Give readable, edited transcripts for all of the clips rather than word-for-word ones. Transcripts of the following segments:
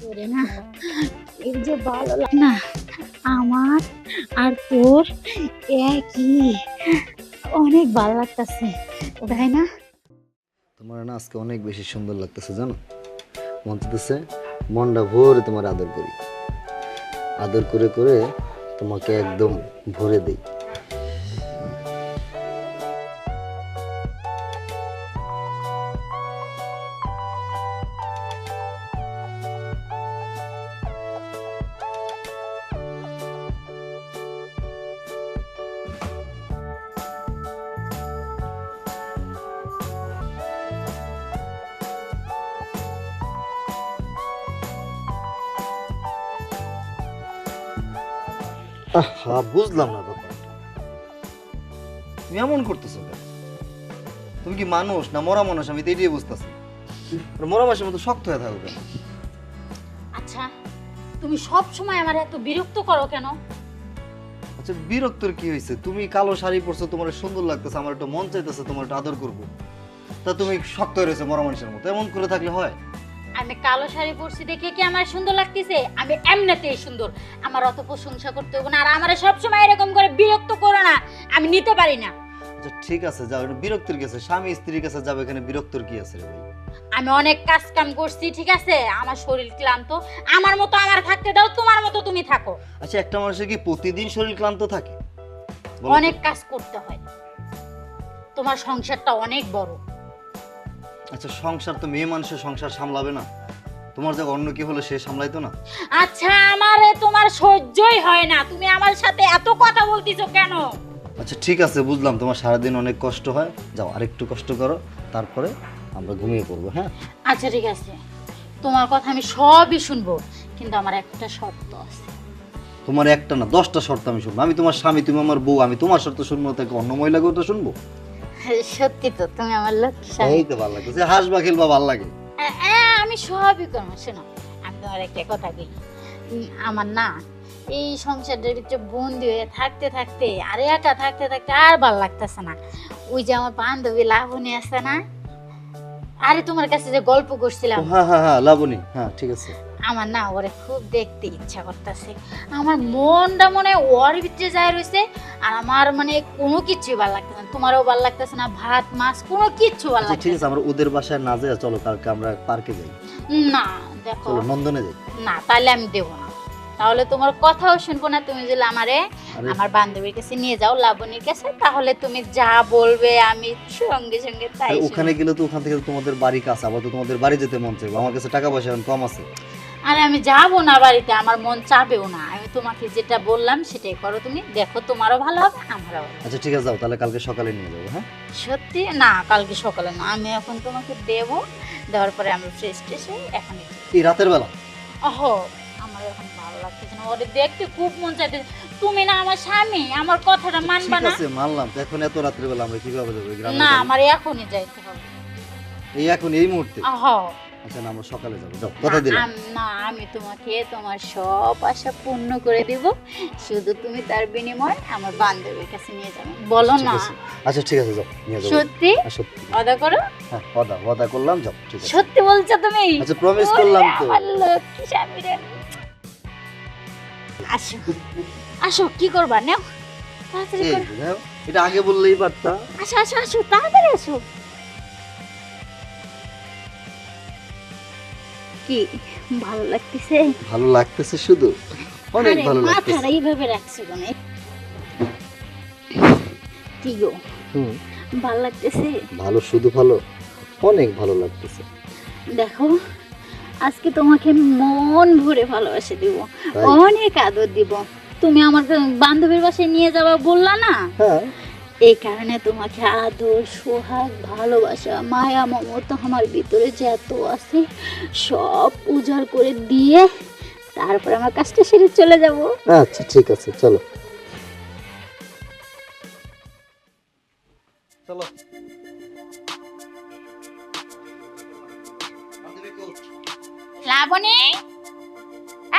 তোরে না এই যে ভালো লাগে না আমার আর তোর একই, অনেক ভালো লাগতেছে তাই না? তোমার না আজকে অনেক বেশি সুন্দর লাগতেছে জানো, মন চাইতেছে মনটা ভরে তোমার আদর করি, আদর করে করে তোমাকে একদম ভরে দেই। আহা, বুঝলাম না ব্যাপার, তুমি এমন করতেছো কেন? তুমি কি মানুষ না মরা মানুষ? আমি তো এটাই বুঝতেছি। মরা মানুষের মতো শক্ত হয়ে থাকো কেন? আচ্ছা তুমি সব সময় আমার এত বিরক্ত করো কেন? আচ্ছা বিরক্তর কি হয়েছে? তুমি কালো শাড়ি পরছো, তোমার সুন্দর লাগতেছে, আমার একটু মন চাইতেছে তোমার একটু আদর করবো, তা তুমি শক্ত হয়ে রয়েছে মরা মানুষের মতো। এমন করে থাকলে হয়? আমি কালো শাড়ি পরছি দেখে কি আমার সুন্দর লাগতেছে? আমি এমনিতেই সুন্দর, আমার অত প্রশংসা করতে হবে না। আর আমারে সব সময় এরকম করে বিরক্ত করো না, আমি নিতে পারি না। আচ্ছা ঠিক আছে যাও, এটা বিরক্তির কাছে, স্বামী স্ত্রীর কাছে যাবে, এখানে বিরক্তর কি আছে রে ভাই? আমি অনেক কাজ কাম করছি ঠিক আছে, আমার শরীর ক্লান্ত, আমার মতো আমার থাকতে দাও, তোমার মতো তুমি থাকো। আচ্ছা একটা মানুষের কি প্রতিদিন শরীর ক্লান্ত থাকে? বলো তো। অনেক কাজ করতে হয়, তোমার সংসারটা অনেক বড়। আচ্ছা সংসার তো মেয়ে মানুষের সংসার সামলাবে না? তোমার যে অন্য কি হলো সে সামলাইতো না? আচ্ছা আমারে তোমার সহ্যই হয় না, তুমি আমার সাথে এত কথা বলতিছো কেন? আচ্ছা ঠিক আছে বুঝলাম, তোমার সারাদিন অনেক কষ্ট হয়, যাও আরেকটু কষ্ট করো, তারপরে আমরা ঘুমিয়ে পড়বো। হ্যাঁ আচ্ছা ঠিক আছে, তোমার কথা আমি সবই শুনবো, কিন্তু আমার একটা শর্ত আছে। তোমার একটা না 10টা শর্ত আমি শুনবো। আমি তোমার স্বামী, তুমি আমার বউ, আমি তোমার শর্ত শুনবো না তাকে অন্য মহিলা কথা শুনবো? সত্যি তো তুমি আমার লক্ষ্মী এই স্বামী। তো ভালো লাগছে, হাসবা খেলবা ভালো লাগে। আমি সবই করবো। শোনো আমি তোমার একটা কথা কই, আমার না এই সংসারের ভিতরে বন্দি হয়ে থাকতে থাকতে আর একা থাকতে থাকতে আর ভালো লাগতেছে না। ওই যে আমার বান্ধবী লাবণী আছে না, আরে তোমার কাছে যে গল্প করছিলাম, হ্যাঁ হ্যাঁ হ্যাঁ লাবণী, হ্যাঁ ঠিক আছে। আমার না ওরে খুব দেখতে ইচ্ছা করতেছে। আমার মনটা মনে হয় ওর ভিতরে যায় রয়েছে, আর আমার মানে কোনো কিছুই ভালো লাগতেছে না, তোমারও ভালো লাগতেছে না, ভাত মাছ কোনো কিচ্ছু ভালো আচ্ছা ঠিক লাগতেছে আছে, আমরা ওদের বাসায় না যাই, চলো কালকে আমরা পার্কে যাই, না। দেখো চলো নন্দনে যাই। না, তাহলে আমি দেবো না, তাহলে তোমার কথাও শুনবো না। তুমি যদি আমারে আরে আমার বান্ধবীর কাছে নিয়ে যাও, লাবণীর কাছে, তাহলে তুমি যা বলবে আমি সঙ্গে সঙ্গে তাই শুনবো। ওখানে গেলে তো ওখান থেকে তো তোমাদের বাড়ি কাছে, আবার তো তোমাদের বাড়ি যেতে মন চাইবে, আমার কাছে টাকা পয়সা এখন কম আছে। আরে আমি যাবো না বাড়িতে, আমার মন চাবেও না, আমি তোমাকে যেটা বললাম সেটাই করো। তুমি দেখো তোমারও ভালো হবে আমারও ভালো হবে। আচ্ছা ঠিক আছে যাও, তাহলে কালকে সকালে নিয়ে যাবো। হ্যাঁ সত্যি না, কালকে সকালে না, আমি এখন তোমাকে দেবো, দেওয়ার পরে আমরা ফ্রেশ ট্রেশ হয়ে এখন এই রাতের বেলা? ওহো আমার এখন ভালো লাগতেছে না, ওরে দেখতে খুব মন চাইতেছে। তুমি না আমার স্বামী, আমার কথাটা মানবা ঠিক না? আছে মানলাম, তো এখন এত রাত্রে বেলা আমরা কিভাবে যাবো গ্রামে? না আমার এখনই যাইতে হবে। এই এখন এই মুহূর্তে? ওহো আচ্ছা না আমরা সকালে যাবো, যাও কথা দিলাম। না আমি তোমাকে তোমার সব আশা পূর্ণ করে দিব, শুধু তুমি তার বিনিময়ে আমার বান্ধবীর কাছে নিয়ে যাবে, বলো ঠিক না? আছে। আচ্ছা ঠিক আছে যাও নিয়ে যাবো। সত্যি হ্যাঁ, সত্যি। ওয়াদা করো? হ্যাঁ ওয়াদা ওয়াদা করলাম, যাও ঠিক আছে। সত্যি বলছো তুমি? আচ্ছা প্রমিস করলাম তো। আমার লক্ষ্মী স্বামী রে। আসো আসো, কি করবা নাও, তাড়াতাড়ি এই করো। যে, দেখো, এটা আগে বললেই পারতা। আসো আসো আসো, তাড়াতাড়ি আসো। কি ভালো লাগতেছে? ভালো লাগতেছে শুধু, অনেক আরে ভালো লাগতেছে। মাথাটা এইভাবে রাখছো কেন? কি গো হুম ভালো লাগতেছে? ভালো, শুধু ভালো, অনেক ভালো লাগতেছে। দেখো আজকে তোমাকে আমি মন ভরে ভালোবাসা দিব, তাই? অনেক আদর দিব। তুমি আমার বান্ধবীর বাসায় নিয়ে যাবা বললা না, হ্যাঁ এই কারণে তোমাকে আদর সোহাগ ভালোবাসা মায়া মমতা আমার ভিতরে যে এত আছে সব উজাড় করে দিয়ে তারপর আমার কাজটা সেরে চলে যাব। আচ্ছা ঠিক আছে চলো চলো। লাবণী,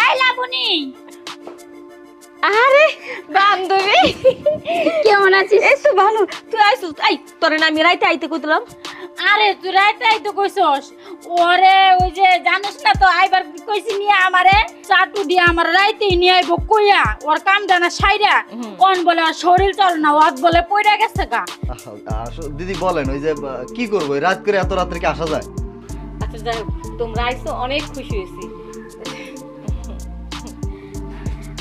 এই লাবণী, আরে বান্ধবী কেমন আছিস? এই তো ভালো, তুই আইসু। আই তোরে না আমি রাইতে আইতে কইতাম। আরে তুই রাইতাই তো কইছস ওরে ওই যে জানিস না তো আইবার কইছি নিয়ে আমারে চাটু দিয়ে আমার রাইতেই নিয়ে আইবো কইয়া ওর কাম জানা সাইরা কোন বলে ওর শরীর চল না ওয়াত বলে পইরা গেছে গা। দিদি বলেন ওই যে কি করবো রাত করে এত রাত্রে কি আসা যায়? আচ্ছা যাই হোক, তোমরা আইসো অনেক খুশি হয়েছি।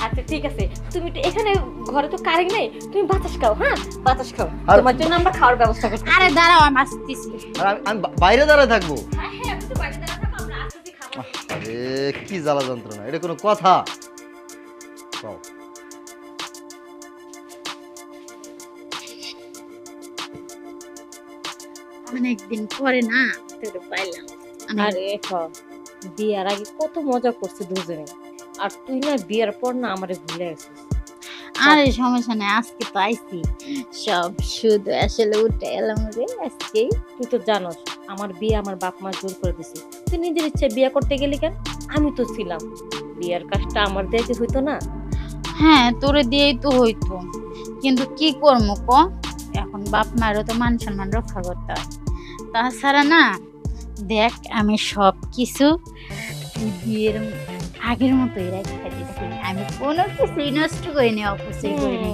আচ্ছা ঠিক আছে, তুমি তো এখানে ঘরে তো কারেন্ট নেই, তুমি বাতাস খাও। হ্যাঁ বাতাস খাও, তোমার জন্য আমরা খাওয়ার ব্যবস্থা করছি। আরে দাঁড়াও আমি আসতেছি। আর আমি বাইরে দাঁড়ায় থাকবো? হ্যাঁ হ্যাঁ, আমি তো বাইরে দাঁড়া থাকো, আমরা আসতেছি খাবো। আরে কি জ্বালা যন্ত্রণা, এটা কোনো কথা? কও। অনেকদিন পরে না তোরে পাইলাম। আরে বিয়ার আগে কত মজা করছে দুজনে, আর তুই না বিয়ার পর না আমারে ভুলে গেছিস। আরে সমস্যা নেই, আজকে তো আইছি সব শুধু আসলে উঠে এলাম রে আজকে। তুই তো জানোস আমার বিয়ে আমার বাপ মা জোর করে দিছে, তুই নিজের ইচ্ছে বিয়ে করতে গেলি কেন? আমি তো ছিলাম, বিয়ার কাজটা আমার দেখে হইতো না? হ্যাঁ তোরে দিয়েই তো হইতো, কিন্তু কি করবো ক, এখন বাপ মায়েরও তো মান সম্মান রক্ষা করতে হয়। তাছাড়া না দেখ আমি সব কিছু বিয়ের আগের মতোই রেখে দিছি, আমি কোনো কিছুই নষ্ট করিনি, অপচয় করিনি।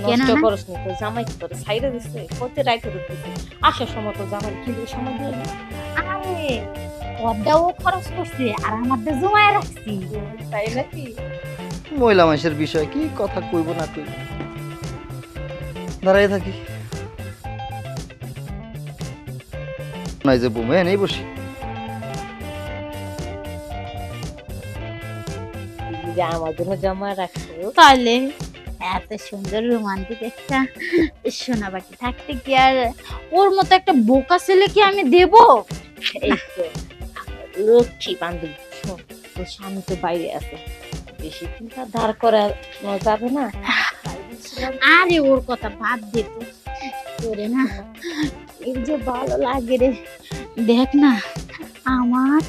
কেন নষ্ট না? করস না, তো জামাই কি করে সাইডে দিছে, কত রাইতে দিছে, আসার সময় তো জামাই কিন্তু সময় দিয়ে না। আরে ওটাও খরচ করছি আর আমারটা জমায় রাখছি। তাই নাকি? মহিলা মানুষের বিষয় কি কথা কইব না কইব, দাঁড়াই থাকি। নাই যে বুমে নেই বসি। যে আমার জন্য জমা রাখছো, তাহলে এত সুন্দর রোমান্টিক একটা সোনা বাকি থাকতে কি আর ওর মতো একটা বোকা ছেলে কি আমি দেব? এই তো লক্ষ্মী বান্ধবী। শোন, তোর স্বামী তো বাইরে আছে, বেশি চিন্তা ধার করা যাবে না। আরে ওর কথা বাদ দে তো, তোরে না এই যে ভালো লাগে রে, দেখ না আমার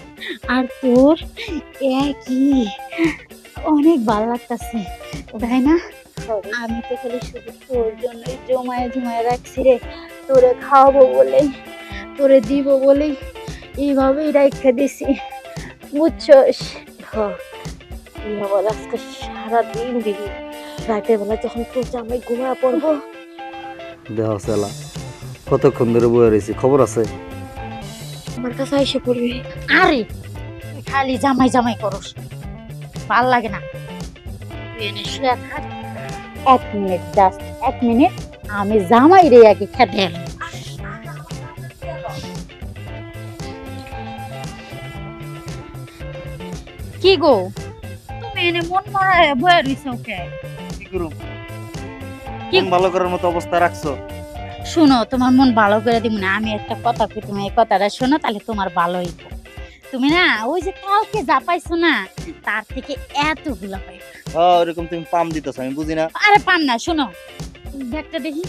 আর তোর একই, অনেক ভালো লাগতেছে তাই না? আমি তো খালি শুধু তোর জন্যই জমায়ে জমায়ে রাখছি রে, তোরে খাওয়াবো বলেই, তোরে দিব বলেই এইভাবেই রাখা দিছি, বুঝছস? তুই আমার আজকে সারাদিন দিবি, রাতের বেলা যখন তোর জামাই ঘুমায় পড়বো, দেহ সেলা কতক্ষণ ধরে বয়ে রয়েছি, খবর আছে? আমার কাছে এসে পড়বি। আরে তুই খালি জামাই জামাই করস, ভাল লাগে না। তুই এনে শুয়ে থাক, 1 মিনিট, জাস্ট 1 মিনিট, আমি জামাই রে আগে খেতে এলাম। কি গো তুমি এনে মন মরা বয়ে রইছো কে? কি করুম, কি? মন ভালো করার মতো অবস্থা রাখছো? শুনো, তোমার মন ভালো করে দিব না, আমি একটা কথা কই, তুমি এই কথাটা শোনো তাহলে তোমার ভালো হইব। তুমি না ওই যে কালকে যা পাইছো না তার থেকে এতগুলা পাই। ওরকম তুমি পাম দিতেছ, আমি বুঝি না। আরে পান না, শোনো ব্যাগটা দেখি,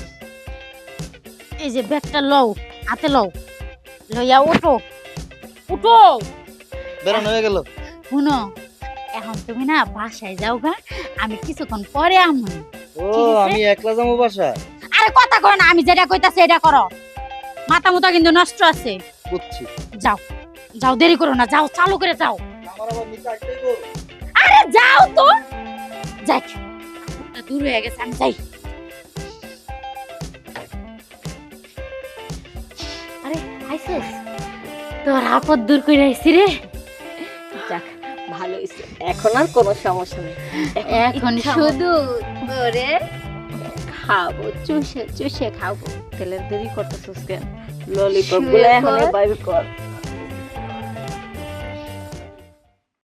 এই যে ব্যাগটা লও, হাতে লও, লইয়া উঠো উঠো। বেরানো হয়ে গেল। শুনো এখন তুমি না বাসায় যাও গা, আমি কিছুক্ষণ পরে আমু। ও ঠিক আছে। আমি একলা যাবো বাসায়? আরে কথা কয় না, আমি যেটা কইতাছি এটা করো, মাথা মুথা কিন্তু নষ্ট আছে। বুঝছি। যাও যাও, দেরি করো না, যাও চালু করে যাও। আমার আবার নিচে আটকে গো। আরে যাও তো, যাক দূর হয়ে গেছে, আমি যাই। আরে আইসিস, তোর আপদ দূর করে আইছি রে। যাক ভালো হইছে, এখন আর কোনো সমস্যা নেই। এখন শুধু তোরে খাবো, চুষে চুষে খাবো। তেলের দেরি করতেছিস কেন? ললিপপ গুলো এখন বাইর কর।